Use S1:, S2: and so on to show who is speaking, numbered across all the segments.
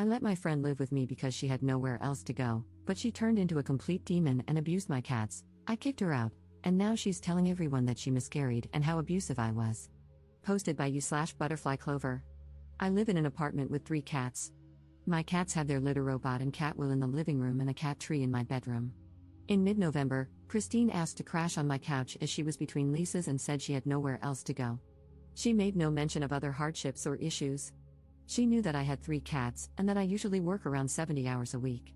S1: I let my friend live with me because she had nowhere else to go, but she turned into a complete demon and abused my cats. I kicked her out, and now she's telling everyone that she miscarried and how abusive I was. Posted by you/Butterfly Clover. I live in an apartment with 3 cats. My cats have their litter robot and cat wheel in the living room and a cat tree in my bedroom. In mid-November, Christine asked to crash on my couch as she was between leases and said she had nowhere else to go. She made no mention of other hardships or issues. She knew that I had 3 cats and that I usually work around 70 hours a week.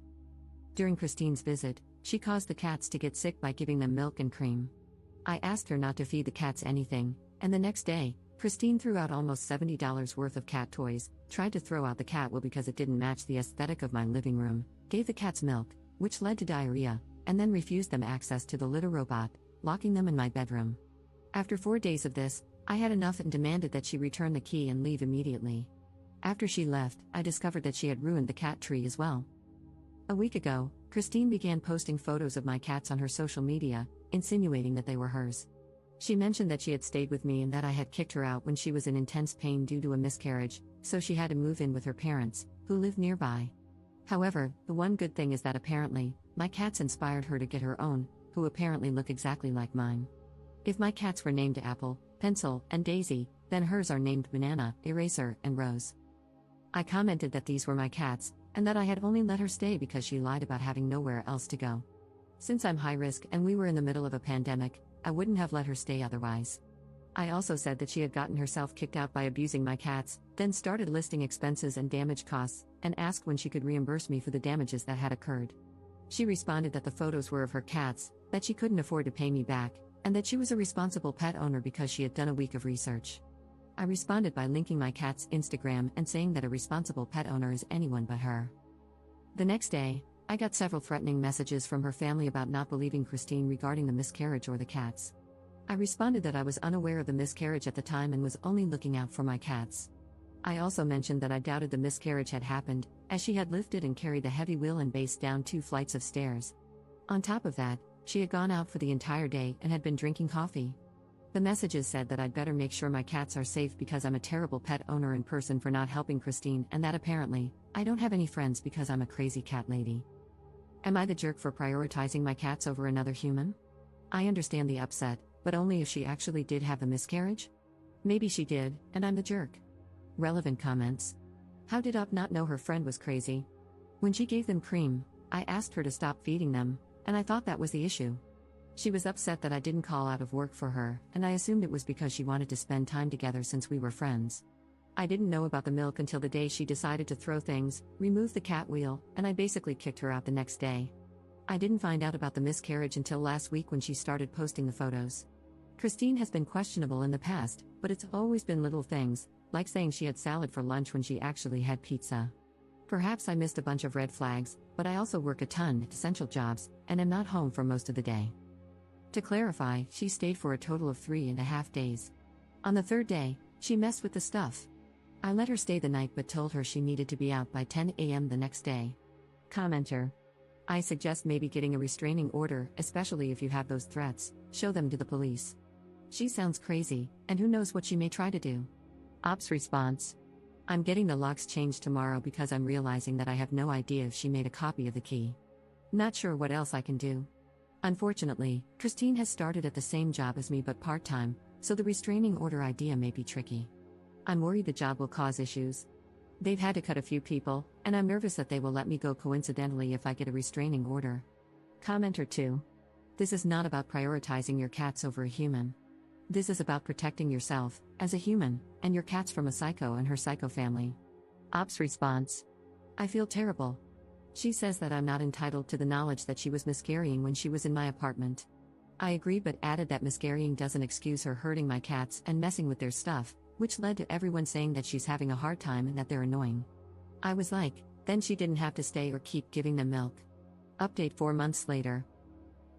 S1: During Christine's visit, she caused the cats to get sick by giving them milk and cream. I asked her not to feed the cats anything, and the next day, Christine threw out almost $70 worth of cat toys, tried to throw out the cat wheel because it didn't match the aesthetic of my living room, gave the cats milk, which led to diarrhea, and then refused them access to the litter robot, locking them in my bedroom. After 4 days of this, I had enough and demanded that she return the key and leave immediately. After she left, I discovered that she had ruined the cat tree as well. A week ago, Christine began posting photos of my cats on her social media, insinuating that they were hers. She mentioned that she had stayed with me and that I had kicked her out when she was in intense pain due to a miscarriage, so she had to move in with her parents, who live nearby. However, the one good thing is that apparently, my cats inspired her to get her own, who apparently look exactly like mine. If my cats were named Apple, Pencil, and Daisy, then hers are named Banana, Eraser, and Rose. I commented that these were my cats, and that I had only let her stay because she lied about having nowhere else to go. Since I'm high risk and we were in the middle of a pandemic, I wouldn't have let her stay otherwise. I also said that she had gotten herself kicked out by abusing my cats, then started listing expenses and damage costs, and asked when she could reimburse me for the damages that had occurred. She responded that the photos were of her cats, that she couldn't afford to pay me back, and that she was a responsible pet owner because she had done a week of research. I responded by linking my cat's Instagram and saying that a responsible pet owner is anyone but her. The next day, I got several threatening messages from her family about not believing Christine regarding the miscarriage or the cats. I responded that I was unaware of the miscarriage at the time and was only looking out for my cats. I also mentioned that I doubted the miscarriage had happened, as she had lifted and carried the heavy wheel and base down 2 flights of stairs. On top of that, she had gone out for the entire day and had been drinking coffee. The messages said that I'd better make sure my cats are safe because I'm a terrible pet owner in person for not helping Christine, and that apparently, I don't have any friends because I'm a crazy cat lady. Am I the jerk for prioritizing my cats over another human? I understand the upset, but only if she actually did have a miscarriage? Maybe she did, and I'm the jerk. Relevant comments. How did Up not know her friend was crazy? When she gave them cream, I asked her to stop feeding them, and I thought that was the issue. She was upset that I didn't call out of work for her, and I assumed it was because she wanted to spend time together since we were friends. I didn't know about the milk until the day she decided to throw things, remove the cat wheel, and I basically kicked her out the next day. I didn't find out about the miscarriage until last week when she started posting the photos. Christine has been questionable in the past, but it's always been little things, like saying she had salad for lunch when she actually had pizza. Perhaps I missed a bunch of red flags, but I also work a ton, essential jobs, and am not home for most of the day. To clarify, she stayed for a total of 3.5 days. On the 3rd day, she messed with the stuff. I let her stay the night but told her she needed to be out by 10 a.m. the next day. Commenter. I suggest maybe getting a restraining order, especially if you have those threats, show them to the police. She sounds crazy, and who knows what she may try to do. Ops response. I'm getting the locks changed tomorrow because I'm realizing that I have no idea if she made a copy of the key. Not sure what else I can do. Unfortunately, Christine has started at the same job as me but part-time, so the restraining order idea may be tricky. I'm worried the job will cause issues. They've had to cut a few people, and I'm nervous that they will let me go coincidentally if I get a restraining order. Commenter 2. This is not about prioritizing your cats over a human. This is about protecting yourself, as a human, and your cats from a psycho and her psycho family. Ops response. I feel terrible. She says that I'm not entitled to the knowledge that she was miscarrying when she was in my apartment. I agreed but added that miscarrying doesn't excuse her hurting my cats and messing with their stuff, which led to everyone saying that she's having a hard time and that they're annoying. I was like, then she didn't have to stay or keep giving them milk. Update 4 months later.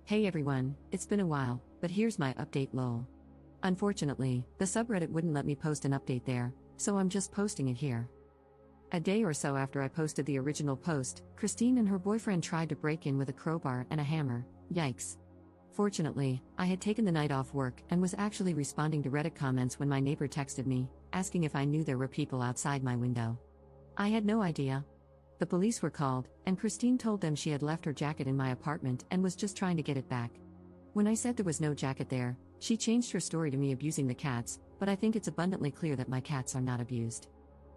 S1: Hey everyone, it's been a while, but here's my update lol. Unfortunately, the subreddit wouldn't let me post an update there, so I'm just posting it here. A day or so after I posted the original post, Christine and her boyfriend tried to break in with a crowbar and a hammer. Yikes. Fortunately, I had taken the night off work and was actually responding to Reddit comments when my neighbor texted me, asking if I knew there were people outside my window. I had no idea. The police were called, and Christine told them she had left her jacket in my apartment and was just trying to get it back. When I said there was no jacket there, she changed her story to me abusing the cats, but I think it's abundantly clear that my cats are not abused.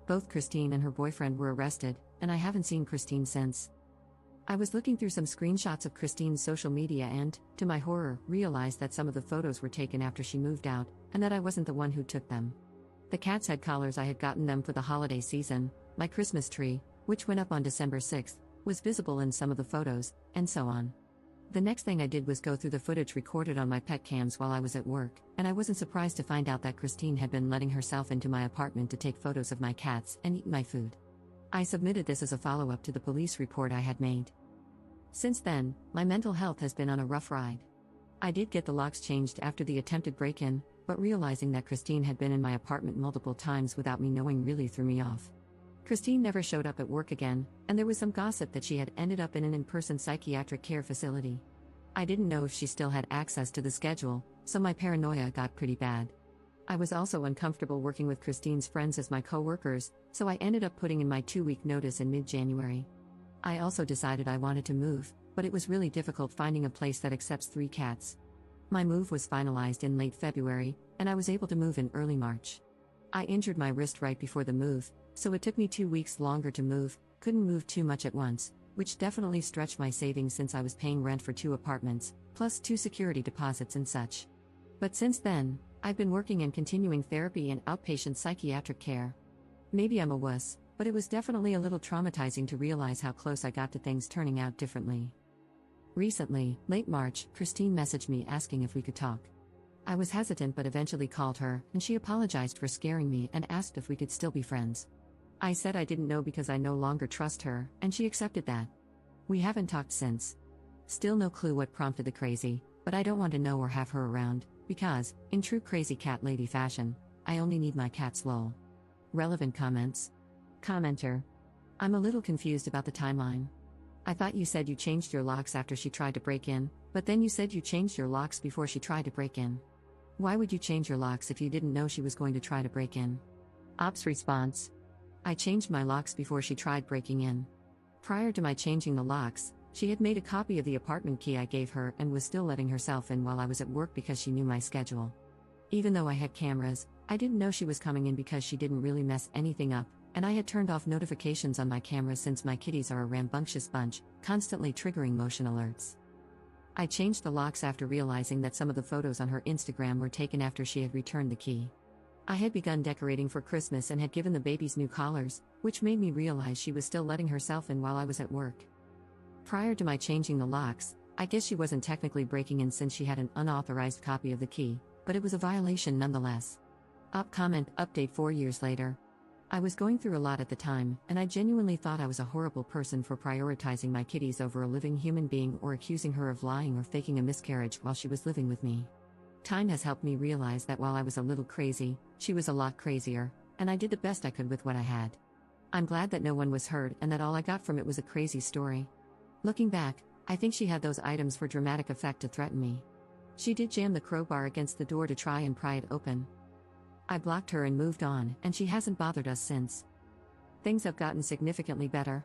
S1: Both Christine and her boyfriend were arrested, and I haven't seen Christine since. I was looking through some screenshots of Christine's social media and, to my horror, realized that some of the photos were taken after she moved out, and that I wasn't the one who took them. The cats had collars I had gotten them for the holiday season, my Christmas tree, which went up on December 6th, was visible in some of the photos, and so on. The next thing I did was go through the footage recorded on my pet cams while I was at work, and I wasn't surprised to find out that Christine had been letting herself into my apartment to take photos of my cats and eat my food. I submitted this as a follow-up to the police report I had made. Since then, my mental health has been on a rough ride. I did get the locks changed after the attempted break-in, but realizing that Christine had been in my apartment multiple times without me knowing really threw me off. Christine never showed up at work again, and there was some gossip that she had ended up in an in-person psychiatric care facility. I didn't know if she still had access to the schedule, so my paranoia got pretty bad. I was also uncomfortable working with Christine's friends as my co-workers, so I ended up putting in my 2-week notice in mid-January. I also decided I wanted to move, but it was really difficult finding a place that accepts 3 cats. My move was finalized in late February, and I was able to move in early March. I injured my wrist right before the move, so it took me 2 weeks longer to move, couldn't move too much at once, which definitely stretched my savings since I was paying rent for 2 apartments, plus 2 security deposits and such. But since then, I've been working and continuing therapy and outpatient psychiatric care. Maybe I'm a wuss, but it was definitely a little traumatizing to realize how close I got to things turning out differently. Recently, late March, Christine messaged me asking if we could talk. I was hesitant but eventually called her, and she apologized for scaring me and asked if we could still be friends. I said I didn't know because I no longer trust her, and she accepted that. We haven't talked since. Still no clue what prompted the crazy, but I don't want to know or have her around, because, in true crazy cat lady fashion, I only need my cats lol. Relevant comments. Commenter. I'm a little confused about the timeline. I thought you said you changed your locks after she tried to break in, but then you said you changed your locks before she tried to break in. Why would you change your locks if you didn't know she was going to try to break in? Ops response. I changed my locks before she tried breaking in. Prior to my changing the locks, she had made a copy of the apartment key I gave her and was still letting herself in while I was at work because she knew my schedule. Even though I had cameras, I didn't know she was coming in because she didn't really mess anything up, and I had turned off notifications on my cameras since my kitties are a rambunctious bunch, constantly triggering motion alerts. I changed the locks after realizing that some of the photos on her Instagram were taken after she had returned the key. I had begun decorating for Christmas and had given the babies new collars, which made me realize she was still letting herself in while I was at work. Prior to my changing the locks, I guess she wasn't technically breaking in since she had an unauthorized copy of the key, but it was a violation nonetheless. Comment update 4 years later. I was going through a lot at the time, and I genuinely thought I was a horrible person for prioritizing my kitties over a living human being or accusing her of lying or faking a miscarriage while she was living with me. Time has helped me realize that while I was a little crazy, she was a lot crazier, and I did the best I could with what I had. I'm glad that no one was hurt and that all I got from it was a crazy story. Looking back, I think she had those items for dramatic effect to threaten me. She did jam the crowbar against the door to try and pry it open. I blocked her and moved on, and she hasn't bothered us since. Things have gotten significantly better.